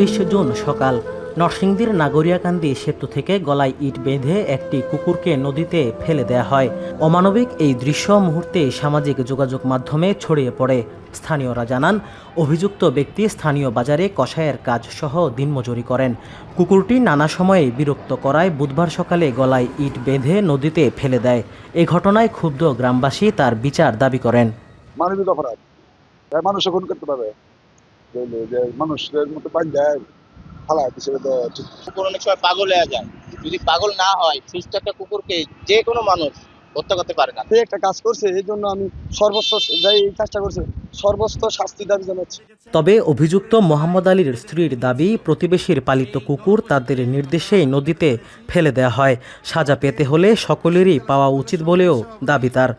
২৯ June সকাল নরসিংদীর নাগরিয়াকান্দি সেতু থেকে গলায় ইট বেঁধে একটি কুকুরকে নদীতে ফেলে দেয়া হয়। অমানবিক এই দৃশ্য মুহূর্তে সামাজিক যোগাযোগ মাধ্যমে ছড়িয়ে পড়ে। স্থানীয়রা জানান, অভিযুক্ত ব্যক্তি স্থানীয় বাজারে কসাইয়ের কাজ সহ দিনমজুরি করেন। কুকুরটি নানা সময়ে বিরক্ত করায় বুধবার সকালে গলায় ইট বেঁধে নদীতে ফেলে দেয়। এ ঘটনায় ক্ষুব্ধ গ্রামবাসী তার বিচার দাবি করেন। মানবিক অপরাধ, মানুষ খুন করতে পারবে যে মানুষের মতো দেয় ফালা হিসেবে তো কুকুর অনেক সময় পাগল হয়ে যায়। যদি পাগল না হয়, সুস্থ একটা কুকুরকে যে কোনো মানুষ হত্যা করতে পারে না। একটা কাজ করছে, এই জন্য আমি সর্বোচ্চ যাই কাজটা করছে সর্বোচ্চ শাস্তি দাবি জানাচ্ছি। তবে অভিযুক্ত মোহাম্মদ আলীর স্ত্রীর দাবি, প্রতিবেশীর পালিত কুকুর তাদের নির্দেশেই নদীতে ফেলে দেওয়া হয়। সাজা পেতে হলে সকলেরই পাওয়া উচিত বলেও দাবি তার।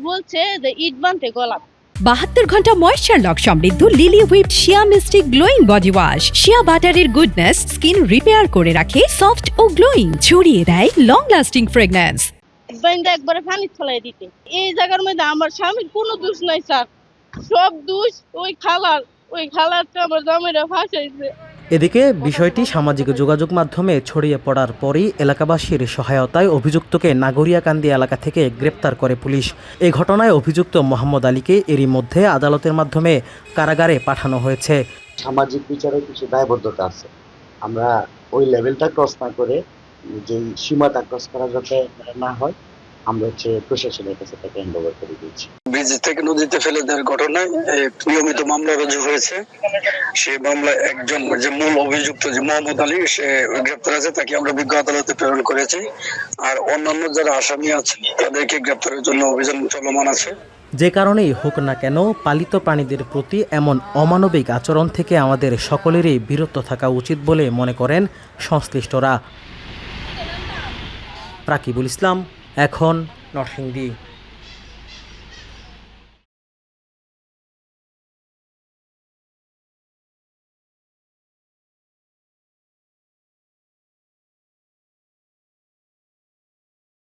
বলছে যে ইট বানতে গলা 72 ঘন্টা ময়েশ্চার লক সমৃদ্ধ লিলি হুইপ শিয়া মিস্টিক গ্লোয়িং বডি ওয়াশ। শিয়া বাটারের গুডনেস স্কিন রিপেয়ার করে রাখে সফট ও গ্লোয়িং, ছড়িয়ে দেয় লং লাস্টিং ফ্রেগন্যান্স। বাইন্দা একবারে পানি ফেলাই দিতে। এই জায়গার মধ্যে আমার স্বামীর কোনো দোষ নাই স্যার, সব দোষ ওই খালারটা আমার জামাইরা ফাঁসাইছে। এদিকে বিষয়টি সামাজিক যোগাযোগ মাধ্যমে ছড়িয়ে পড়ার পরই এলাকাবাসীর সহায়তায় অভিযুক্তকে নাগরিয়াকান্দি এলাকা থেকে গ্রেপ্তার করে পুলিশ। এই ঘটনায় অভিযুক্ত মোহাম্মদ আলীকে এরই মধ্যে আদালতের মাধ্যমে কারাগারে পাঠানো হয়েছে। সামাজিক বিচারে কিছু দায়বদ্ধতা আছে, আমরা ওই লেভেলটা ক্রস না করে, যে সীমাটা ক্রস করা যাতে না হয়, আমরা প্রশাসনের কাছে তাকে হ্যান্ড ওভার করে দিয়েছি। ব্রিজ থেকে নদীতে ফেলে দেওয়ার ঘটনায় নিয়মিত মামলা রুজু হয়েছে। সেই মামলায় একজন যে মূল অভিযুক্ত যে মোহাম্মদ আলী, সে গ্রেপ্তার আছে, তাকে আমরা বিজ্ঞ আদালতে প্রেরণ করেছি। আর অন্যান্য যারা আসামি আছেন তাদেরকে গ্রেপ্তারের জন্য অভিযান চলমান আছে। যে কারণেই হোক না কেন, পালিত প্রাণীদের প্রতি এমন অমানবিক আচরণ থেকে আমাদের সকলেরই বিরত থাকা উচিত বলে মনে করেন সংশ্লিষ্টরা। রাকিবুল ইসলাম, এখন নরসিংদী।